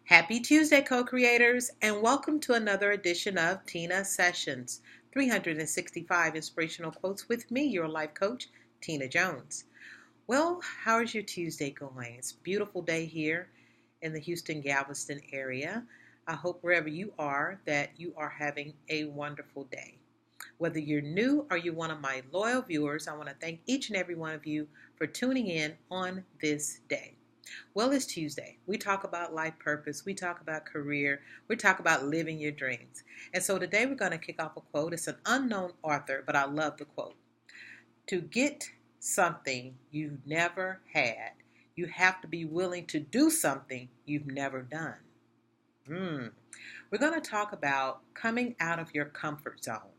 Happy Tuesday, co-creators, and welcome to another edition of Teena Sessions, 365 inspirational quotes with me, your life coach, Teena Jones. Well, how is your Tuesday going? It's a beautiful day here in the Houston, Galveston area. I hope wherever you are that you are having a wonderful day. Whether you're new or you're one of my loyal viewers, I want to thank each and every one of you for tuning in on this day. Well, it's Tuesday. We talk about life purpose. We talk about career. We talk about living your dreams. And so today we're going to kick off a quote. It's an unknown author, but I love the quote. To get something you've never had, you have to be willing to do something you've never done. We're going to talk about coming out of your comfort zone.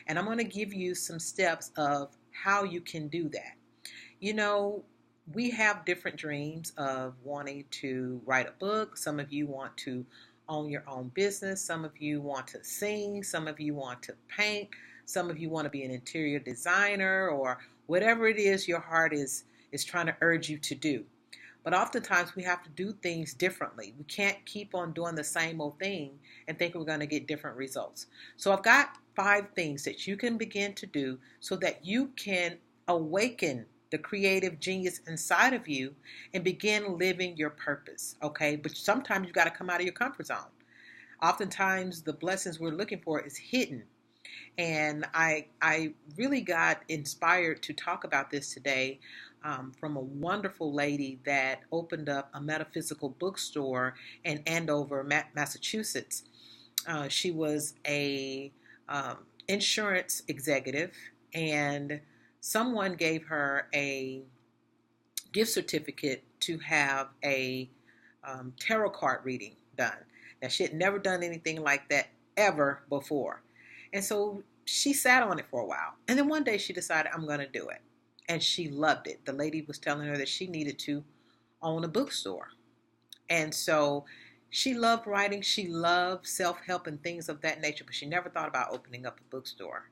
And I'm going to give you some steps of how you can do that. You know, we have different dreams of wanting to write a book. Some of you want to own your own business. Some of you want to sing. Some of you want to paint. Some of you want to be an interior designer or whatever it is your heart is trying to urge you to do. But oftentimes we have to do things differently. We can't keep on doing the same old thing and think we're going to get different results. So I've got 5 things that you can begin to do so that you can awaken the creative genius inside of you and begin living your purpose, okay? But sometimes you got to come out of your comfort zone. Oftentimes the blessings we're looking for is hidden. And I really got inspired to talk about this today from a wonderful lady that opened up a metaphysical bookstore in Andover, Massachusetts. She was a insurance executive, and someone gave her a gift certificate to have a tarot card reading done. Now, she had never done anything like that ever before. And so she sat on it for a while. And then one day she decided, I'm going to do it. And she loved it. The lady was telling her that she needed to own a bookstore. And so she loved writing. She loved self-help and things of that nature, but she never thought about opening up a bookstore.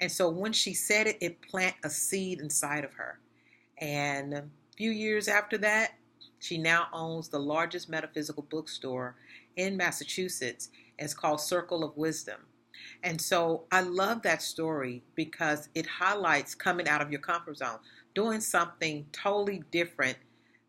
And so when she said it, it planted a seed inside of her. And a few years after that, she now owns the largest metaphysical bookstore in Massachusetts. It's called Circle of Wisdom. And so I love that story because it highlights coming out of your comfort zone, doing something totally different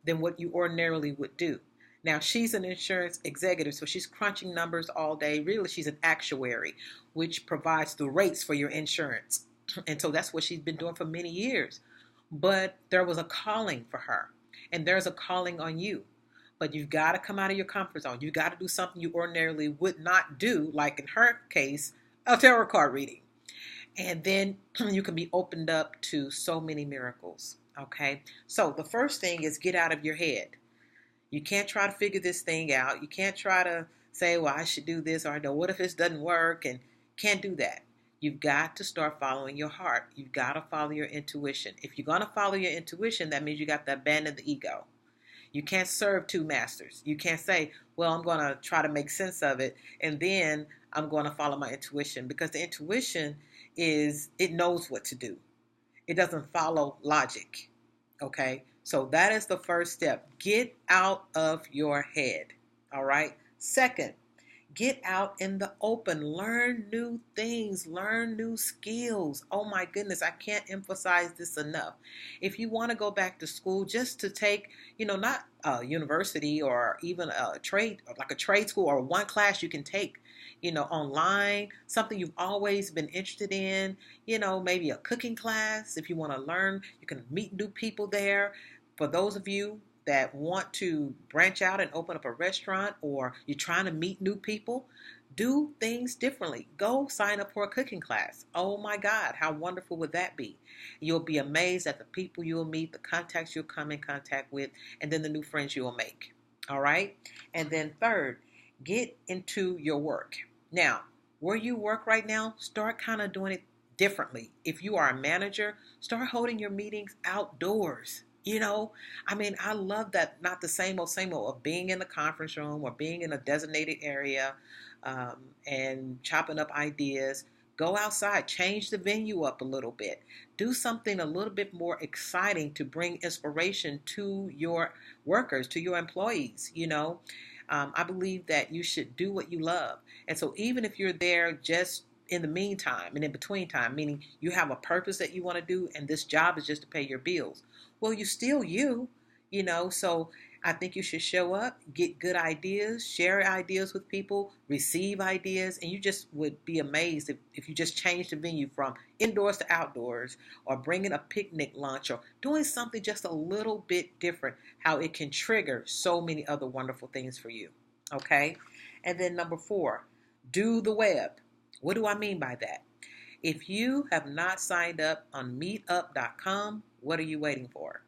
than what you ordinarily would do. Now, she's an insurance executive, so she's crunching numbers all day. Really, she's an actuary, which provides the rates for your insurance. And so that's what she's been doing for many years. But there was a calling for her, and there's a calling on you. But you've got to come out of your comfort zone. You've got to do something you ordinarily would not do, like in her case, a tarot card reading. And then you can be opened up to so many miracles. Okay? So the first thing is get out of your head. You can't try to figure this thing out. You can't try to say, well, I should do this, or no, what if this doesn't work? And can't do that. You've got to start following your heart. You've got to follow your intuition. If you're going to follow your intuition, that means you got to abandon the ego. You can't serve 2 masters. You can't say, well, I'm going to try to make sense of it, and then I'm going to follow my intuition, because the intuition it knows what to do. It doesn't follow logic. Okay? So that is the first step. Get out of your head. All right? Second, get out in the open. Learn new things. Learn new skills. Oh my goodness, I can't emphasize this enough. If you want to go back to school just to take, not a university or even a trade, like a trade school, or one class you can take, online, something you've always been interested in, maybe a cooking class. If you want to learn, you can meet new people there. For those of you that want to branch out and open up a restaurant, or you're trying to meet new people, do things differently. Go sign up for a cooking class. Oh my God, how wonderful would that be? You'll be amazed at the people you'll meet, the contacts you'll come in contact with, and then the new friends you'll make. All right? And then third, get into your work. Now, where you work right now, start kind of doing it differently. If you are a manager, start holding your meetings outdoors. I love that, not the same old of being in the conference room or being in a designated area and chopping up ideas. Go outside, change the venue up a little bit. Do something a little bit more exciting to bring inspiration to your workers, to your employees. I believe that you should do what you love. And so even if you're there just in the meantime and in between time, meaning you have a purpose that you want to do and this job is just to pay your bills, well, you still you. So I think you should show up, get good ideas, share ideas with people, receive ideas, and you just would be amazed if you just change the venue from indoors to outdoors, or bringing a picnic lunch, or doing something just a little bit different, how it can trigger so many other wonderful things for you. Okay? And then number 4, do the web. What do I mean by that? If you have not signed up on meetup.com, what are you waiting for?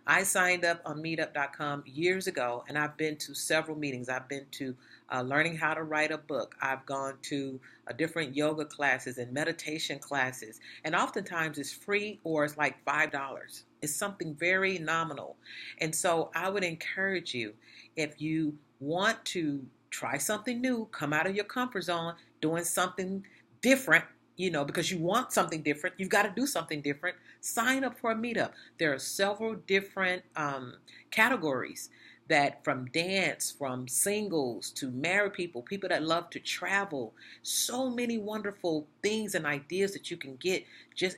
I signed up on meetup.com years ago, and I've been to several meetings. I've been to learning how to write a book. I've gone to different yoga classes and meditation classes, and oftentimes it's free or it's like $5. It's something very nominal. And so I would encourage you, if you want to try something new, come out of your comfort zone, doing something different, because you want something different, you've got to do something different. Sign up for a meetup. There are several different categories, that from dance, from singles to married people, people that love to travel, so many wonderful things and ideas that you can get.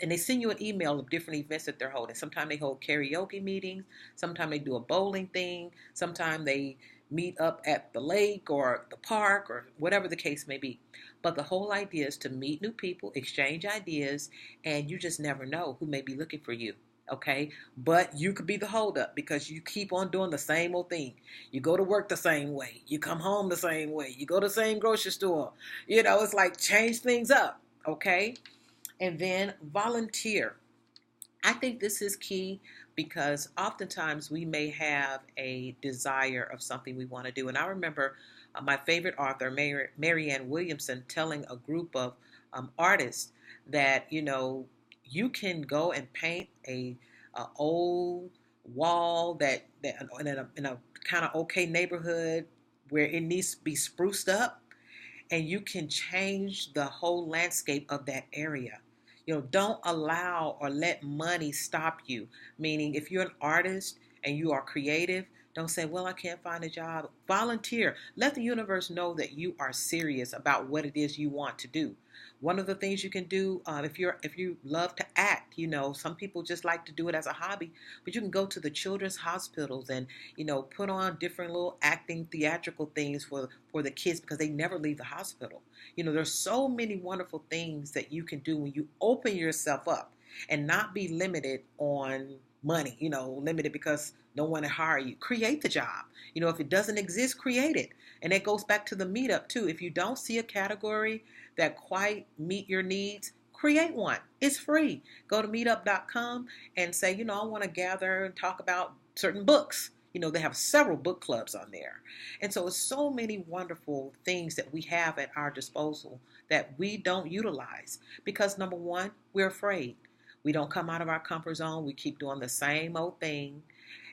And they send you an email of different events that they're holding. Sometimes they hold karaoke meetings, sometimes they do a bowling thing, sometimes they meet up at the lake or the park or whatever the case may be. But the whole idea is to meet new people, exchange ideas, and you just never know who may be looking for you. Okay, but you could be the holdup because you keep on doing the same old thing. You go to work the same way, you come home the same way, you go to the same grocery store. It's like change things up. Okay, and then volunteer. I think this is key because oftentimes we may have a desire of something we want to do. And I remember my favorite author, Marianne Williamson, telling a group of artists that, you can go and paint a old wall that in a kind of okay neighborhood where it needs to be spruced up, and you can change the whole landscape of that area. Don't allow or let money stop you. Meaning, if you're an artist and you are creative, don't say, well, I can't find a job. Volunteer. Let the universe know that you are serious about what it is you want to do. One of the things you can do, if you love to act, some people just like to do it as a hobby, but you can go to the children's hospitals and put on different little acting theatrical things for the kids, because they never leave the hospital. There's so many wonderful things that you can do when you open yourself up and not be limited on money, limited because no one will hire you. Create the job. If it doesn't exist, create it. And it goes back to the meetup too. If you don't see a category that quite meet your needs, create one. It's free. Go to meetup.com and say, I want to gather and talk about certain books. They have several book clubs on there. And so it's so many wonderful things that we have at our disposal that we don't utilize because, number one, we're afraid. We don't come out of our comfort zone. We keep doing the same old thing.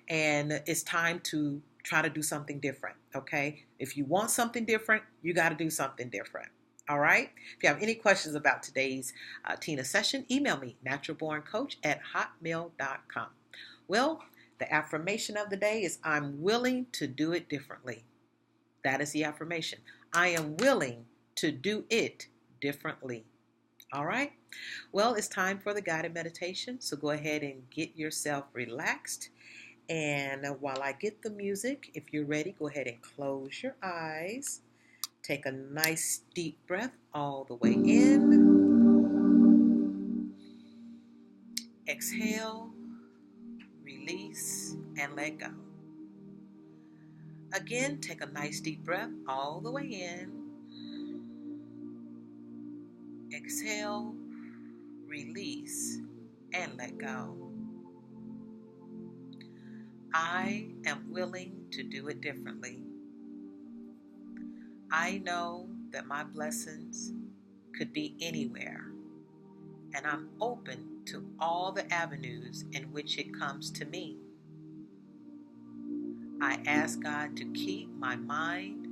And it's time to try to do something different, okay? If you want something different, you got to do something different. All right? If you have any questions about today's Teena session, email me, naturalborncoach@hotmail.com. Well, the affirmation of the day is I'm willing to do it differently. That is the affirmation. I am willing to do it differently. All right? Well, it's time for the guided meditation. So go ahead and get yourself relaxed. And while I get the music, if you're ready, go ahead and close your eyes. Take a nice deep breath all the way in. Exhale, release, and let go. Again, take a nice deep breath all the way in. Exhale, release, and let go. I am willing to do it differently. I know that my blessings could be anywhere, and I'm open to all the avenues in which it comes to me. I ask God to keep my mind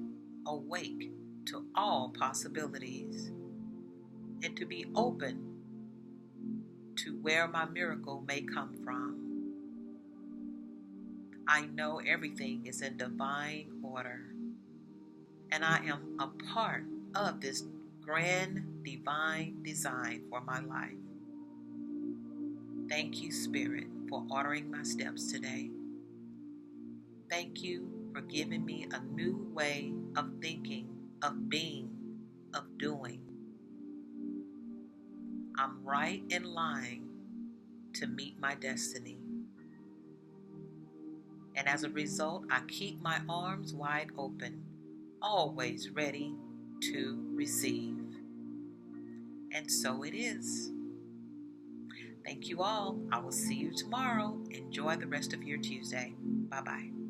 awake to all possibilities and to be open to where my miracle may come from. I know everything is in divine order. and I am a part of this grand divine design for my life. Thank you, Spirit, for ordering my steps today. Thank you for giving me a new way of thinking, of being, of doing. I'm right in line to meet my destiny. And as a result, I keep my arms wide open, always ready to receive. And so it is. Thank you all. I will see you tomorrow. Enjoy the rest of your Tuesday. Bye-bye.